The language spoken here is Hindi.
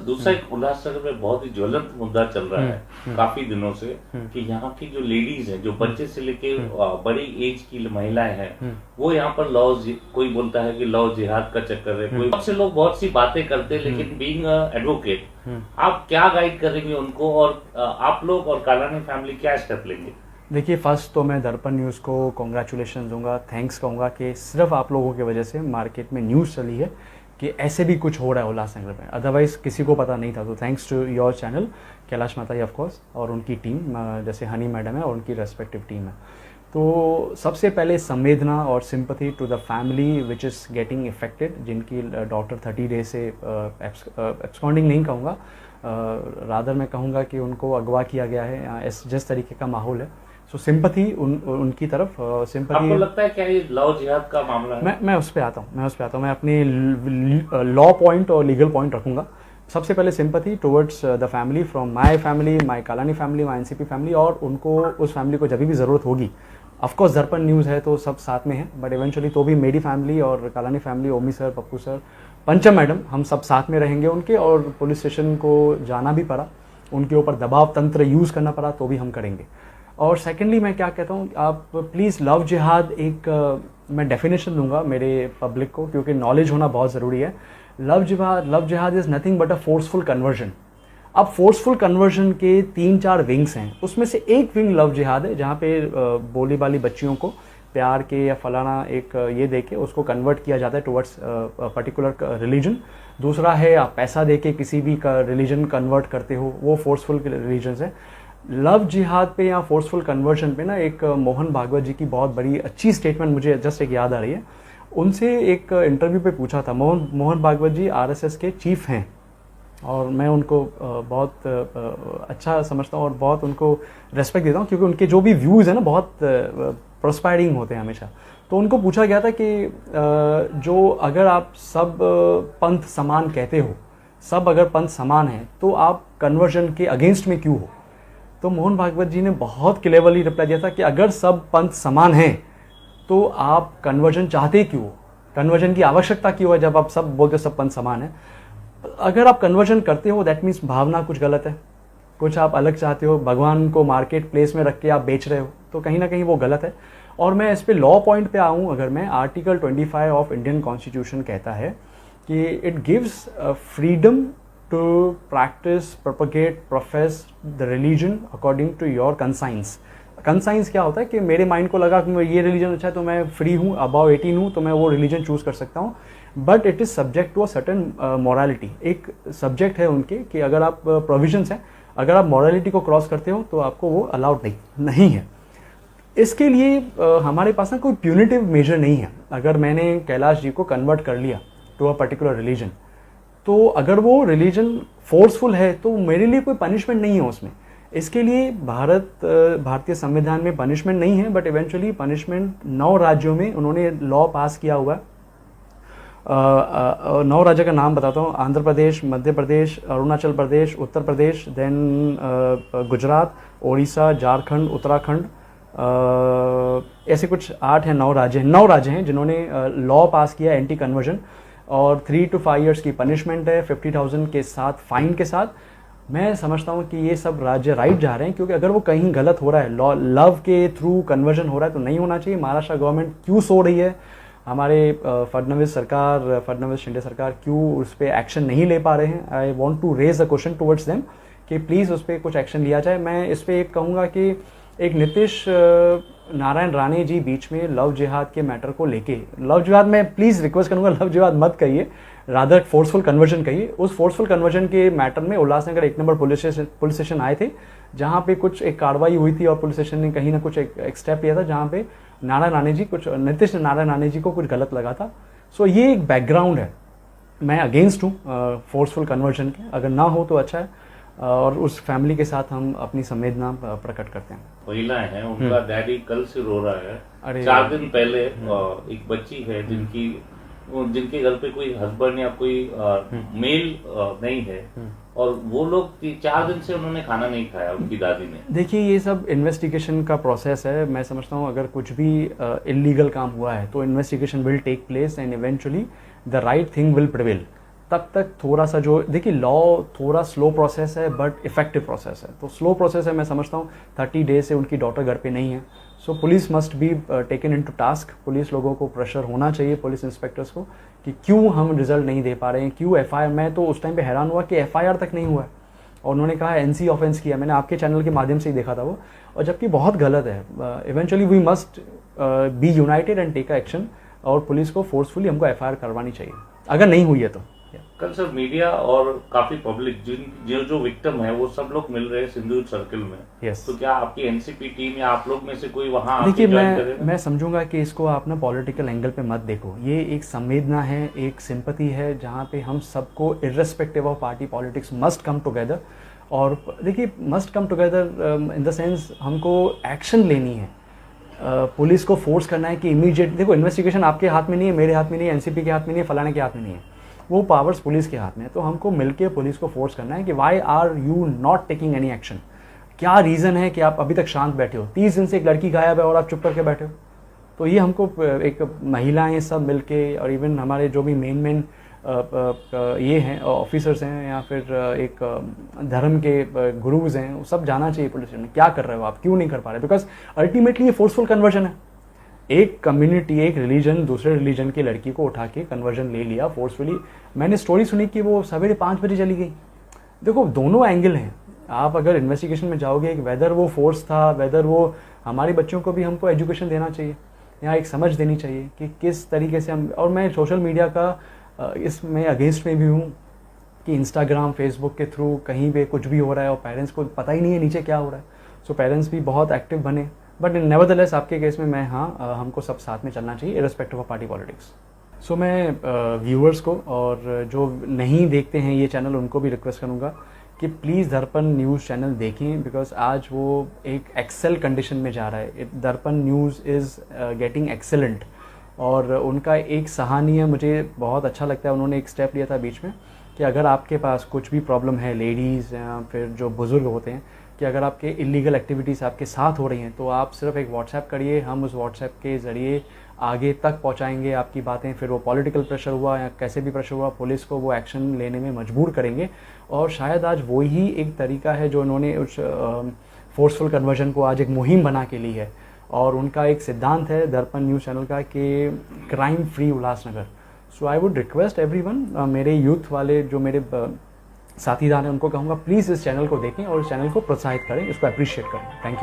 दूसरा एक उल्लासनगर में बहुत ही ज्वलंत मुद्दा चल रहा है काफी दिनों से कि यहाँ की जो लेडीज हैं, जो बच्चे से लेके बड़ी एज की महिलाएं हैं, वो यहाँ पर कोई बोलता है कि लव जिहाद का चक्कर है, कोई बहुत से लोग बहुत सी बातें करते हैं, लेकिन बीइंग एडवोकेट आप क्या गाइड करेंगे उनको, और आप लोग और कालानी फैमिली क्या स्टेप लेंगे? देखिए, फर्स्ट तो मैं दर्पण न्यूज़ को कॉन्ग्रेचुलेशन दूंगा, थैंक्स कहूँगा कि सिर्फ आप लोगों की वजह से मार्केट में न्यूज़ चली है कि ऐसे भी कुछ हो रहा है उल्लासनगर में, अदरवाइज़ किसी को पता नहीं था। तो thanks to your channel, Kailash माता जी ऑफ कोर्स, और उनकी टीम, जैसे हनी मैडम है और उनकी रेस्पेक्टिव टीम है। तो सबसे पहले संवेदना और sympathy to the family which is getting affected, जिनकी डॉटर 30 डेज से एब्सकॉन्डिंग नहीं कहूँगा, रादर मैं कहूँगा कि उनको अगवा किया गया है, जिस तरीके का माहौल है। सो सिंपथी उनकी तरफ, सिंपथी। आपको लगता है क्या ये लव जिहाद का मामला है? मैं उस पर आता हूँ, मैं अपनी लॉ पॉइंट और लीगल पॉइंट रखूँगा। सबसे पहले sympathy towards the family, from my family, my Kalani family, my NCP family, और उनको, उस फैमिली को जब भी ज़रूरत होगी, ऑफकोर्स दर्पण न्यूज़ है तो सब साथ में है, बट इवेंचुअली तो भी मेरी फैमिली और कालानी फैमिली, ओमी सर, पप्पू सर, पंचम मैडम, हम सब साथ में रहेंगे उनके। और पुलिस स्टेशन को जाना भी पड़ा, उनके ऊपर दबाव तंत्र यूज़ करना पड़ा, तो भी हम करेंगे। और सेकेंडली मैं क्या कहता हूँ, आप प्लीज़ लव जिहाद एक मैं डेफिनेशन दूंगा मेरे पब्लिक को, क्योंकि नॉलेज होना बहुत ज़रूरी है। लव जिहाद is nothing but a forceful conversion. अब फोर्सफुल कन्वर्जन के 3-4 विंग्स हैं, उसमें से एक विंग लव जिहाद है, जहाँ पे बोली बाली बच्चियों को प्यार के या फलाना एक ये दे के उसको कन्वर्ट किया जाता है टुवर्ड्स पर्टिकुलर रिलीजन। दूसरा है आप पैसा दे के किसी भी रिलीजन कन्वर्ट करते हो, वो फोर्सफुल रिलीजन्स है। लव जिहाद पे या फोर्सफुल कन्वर्जन पे ना, एक मोहन भागवत जी की बहुत बड़ी अच्छी स्टेटमेंट मुझे जस्ट एक याद आ रही है। उनसे एक इंटरव्यू पे पूछा था, मोहन भागवत जी आरएसएस के चीफ हैं, और मैं उनको बहुत अच्छा समझता हूँ और बहुत उनको रेस्पेक्ट देता हूँ, क्योंकि उनके जो भी व्यूज़ हैं ना बहुत प्रोस्पायरिंग होते हैं हमेशा। तो उनको पूछा गया था कि जो अगर आप सब पंथ समान कहते हो, सब अगर पंथ समान है, तो आप कन्वर्जन के अगेंस्ट में क्यों हो? तो मोहन भागवत जी ने बहुत क्लेवरली रिप्लाई दिया था कि अगर सब पंथ समान हैं तो आप कन्वर्जन चाहते क्यों हो, कन्वर्जन की आवश्यकता क्यों है जब आप सब बोलते हो सब पंथ समान है? अगर आप कन्वर्जन करते हो दैट मीन्स भावना कुछ गलत है, कुछ आप अलग चाहते हो, भगवान को मार्केट प्लेस में रख के आप बेच रहे हो, तो कहीं ना कहीं वो गलत है। और मैं इस पे लॉ पॉइंट पे आऊँ, अगर मैं, आर्टिकल 25 ऑफ इंडियन कॉन्स्टिट्यूशन कहता है कि it gives freedom to practice, propagate, profess the religion according to your conscience। Conscience क्या होता है कि मेरे माइंड को लगा कि ये रिलीजन अच्छा है तो मैं फ्री हूँ, अबाव 18 हूँ, तो मैं वो रिलीजन चूज कर सकता हूँ, but it is subject to a certain morality. एक सब्जेक्ट है उनके कि अगर आप प्रोविजंस हैं, अगर आप मॉरलिटी को क्रॉस करते हो तो आपको वो अलाउड नहीं है। इसके लिए हमारे पास ना कोई प्यूनिटिव मेजर नहीं है। अगर मैंने कैलाश जी को कन्वर्ट कर लिया टू अ पर्टिकुलर रिलीजन, तो अगर वो रिलीजन फोर्सफुल है तो मेरे लिए कोई पनिशमेंट नहीं है उसमें। इसके लिए भारतीय संविधान में पनिशमेंट नहीं है, बट इवेंचुअली पनिशमेंट 9 राज्यों में उन्होंने लॉ पास किया हुआ है। 9 राज्य का नाम बताता हूँ, आंध्र प्रदेश, मध्य प्रदेश, अरुणाचल प्रदेश, उत्तर प्रदेश, देन गुजरात, उड़ीसा, झारखंड, उत्तराखंड, ऐसे कुछ 8 हैं, 9 राज्य हैं जिन्होंने लॉ पास किया एंटी कन्वर्जन, और 3 to 5 years की पनिशमेंट है 50,000 के साथ, फाइन के साथ। मैं समझता हूँ कि ये सब राज्य राइट जा रहे हैं, क्योंकि अगर वो कहीं गलत हो रहा है, लव के थ्रू कन्वर्जन हो रहा है, तो नहीं होना चाहिए। महाराष्ट्र गवर्नमेंट क्यों सो रही है, हमारे फडणवीस शिंदे सरकार क्यों उस पर एक्शन नहीं ले पा रहे हैं? I want to raise a question towards them कि प्लीज़ उस पर कुछ एक्शन लिया जाए। मैं इस पर एक कहूँगा कि एक नीतीश नारायण राणे जी बीच में लव जिहाद के मैटर को लेके, लव जिहाद में प्लीज़ रिक्वेस्ट करूंगा, लव जिहाद मत कहिए, रादर फोर्सफुल कन्वर्जन कहिए। उस फोर्सफुल कन्वर्जन के मैटर में उल्लासनगर 1 नंबर पुलिस स्टेशन आए थे, जहां पे कुछ एक कार्रवाई हुई थी और पुलिस स्टेशन ने कहीं ना कुछ एक स्टेप लिया था, जहां पे नीतीश नारायण राणे जी को कुछ गलत लगा था। सो ये एक बैकग्राउंड है। मैं अगेंस्ट हूँ फोर्सफुल कन्वर्जन के, अगर ना हो तो अच्छा है, और उस फैमिली के साथ हम अपनी संवेदना प्रकट करते हैं। महिलाएं हैं, उनका डैडी कल से रो रहा है। अरे 4 दिन पहले एक बच्ची है जिनके घर पे कोई हस्बैंड या कोई मेल नहीं है, और वो लोग 4 दिन से उन्होंने खाना नहीं खाया, उनकी दादी ने। देखिए, ये सब इन्वेस्टिगेशन का प्रोसेस है। मैं समझता हूँ अगर कुछ भी इलीगल काम हुआ है तो investigation will take place and eventually the right thing will prevail. तब तक थोड़ा सा जो देखिए लॉ थोड़ा स्लो प्रोसेस है बट इफेक्टिव प्रोसेस है, तो स्लो प्रोसेस है मैं समझता हूँ 30 डेज से उनकी डॉटर घर पे नहीं है, so police must be taken into task. Police लोगों को प्रेशर होना चाहिए, पुलिस इंस्पेक्टर्स को, कि क्यों हम रिजल्ट नहीं दे पा रहे हैं, क्यों एफआईआर। मैं तो उस टाइम पे हैरान हुआ कि एफआईआर तक नहीं हुआ है और उन्होंने कहा एनसी ऑफेंस किया। मैंने आपके चैनल के माध्यम से ही देखा था वो, और जबकि बहुत गलत है। Eventually we must be united and take action, और पुलिस को फोर्सफुली हमको एफआईआर करवानी चाहिए अगर नहीं हुई है तो। कल सर मीडिया और काफी पब्लिक जो विक्टिम है वो सब लोग मिल रहे हैं सिंदूर सर्कल में। Yes. तो क्या आपकी एनसीपी टीम या आप लोग में से कोई वहां देखिए मैं समझूंगा कि इसको आप ना पॉलिटिकल एंगल पे मत देखो, ये एक संवेदना है, एक सिंपैथी है, जहाँ पे हम सबको irrespective of party politics must come together. और देखिए must come together in the sense हमको एक्शन लेनी है, पुलिस को फोर्स करना है कि इमीडिएट, देखो इन्वेस्टिगेशन आपके हाथ में नहीं है, मेरे हाथ में नहीं है, एनसीपी के हाथ में नहीं है, फलाने के हाथ में नहीं है, वो पावर्स पुलिस के हाथ में है। तो हमको मिलके पुलिस को फोर्स करना है कि why are you not taking any action, क्या रीज़न है कि आप अभी तक शांत बैठे हो, 30 दिन से एक लड़की गायब है और आप चुप करके बैठे हो। तो ये हमको एक महिलाएं सब मिलके और इवन हमारे जो भी मेन ये हैं ऑफिसर्स हैं या फिर एक धर्म के गुरुज हैं, वो सब जाना चाहिए पुलिस स्टेशन में, क्या कर रहे हो आप, क्यों नहीं कर पा रहे, बिकॉज अल्टीमेटली ये फोर्सफुल कन्वर्जन है। एक कम्युनिटी, एक रिलीजन दूसरे रिलीजन की लड़की को उठा के कन्वर्जन ले लिया फोर्सफुली। मैंने स्टोरी सुनी कि वो सवेरे 5 बजे चली गई। देखो दोनों एंगल हैं, आप अगर इन्वेस्टिगेशन में जाओगे वेदर वो फोर्स था, वेदर वो, हमारे बच्चों को भी हमको एजुकेशन देना चाहिए, यहाँ एक समझ देनी चाहिए कि किस तरीके से हम, और मैं सोशल मीडिया का इसमें अगेंस्ट में भी हूँ कि इंस्टाग्राम फेसबुक के थ्रू कहीं पे कुछ भी हो रहा है और पेरेंट्स को पता ही नहीं है नीचे क्या हो रहा है। सो पेरेंट्स भी बहुत एक्टिव बने, बट नेवरदलेस आपके केस में मैं हमको सब साथ में चलना चाहिए इर्रेस्पेक्टिव ऑफ पार्टी पॉलिटिक्स। सो मैं व्यूअर्स को और जो नहीं देखते हैं ये चैनल उनको भी रिक्वेस्ट करूँगा कि प्लीज़ दर्पण न्यूज़ चैनल देखें, बिकॉज आज वो एक एक्सेल कंडीशन में जा रहा है। दर्पण न्यूज़ इज़ गेटिंग एक्सेलेंट, और उनका एक सराहनीय, मुझे बहुत अच्छा लगता है, उन्होंने एक स्टेप लिया था बीच में कि अगर आपके पास कुछ भी प्रॉब्लम है, लेडीज़ या फिर जो बुज़ुर्ग होते हैं, कि अगर आपके इलीगल एक्टिविटीज़ आपके साथ हो रही हैं तो आप सिर्फ एक व्हाट्सएप करिए, हम उस व्हाट्सएप के ज़रिए आगे तक पहुंचाएंगे आपकी बातें। फिर वो पॉलिटिकल प्रेशर हुआ या कैसे भी प्रेशर हुआ, पुलिस को वो एक्शन लेने में मजबूर करेंगे। और शायद आज वो ही एक तरीका है जो उन्होंने उस फोर्सफुल कन्वर्जन को आज एक मुहिम बना के ली है, और उनका एक सिद्धांत है दर्पण न्यूज़ चैनल का कि crime free Ulhasnagar. So I would request everyone, मेरे यूथ वाले जो मेरे साथीदार हैं उनको कहूँगा प्लीज़ इस चैनल को देखें और इस चैनल को प्रोत्साहित करें, इसको अप्रिशिएट करें। Thank you.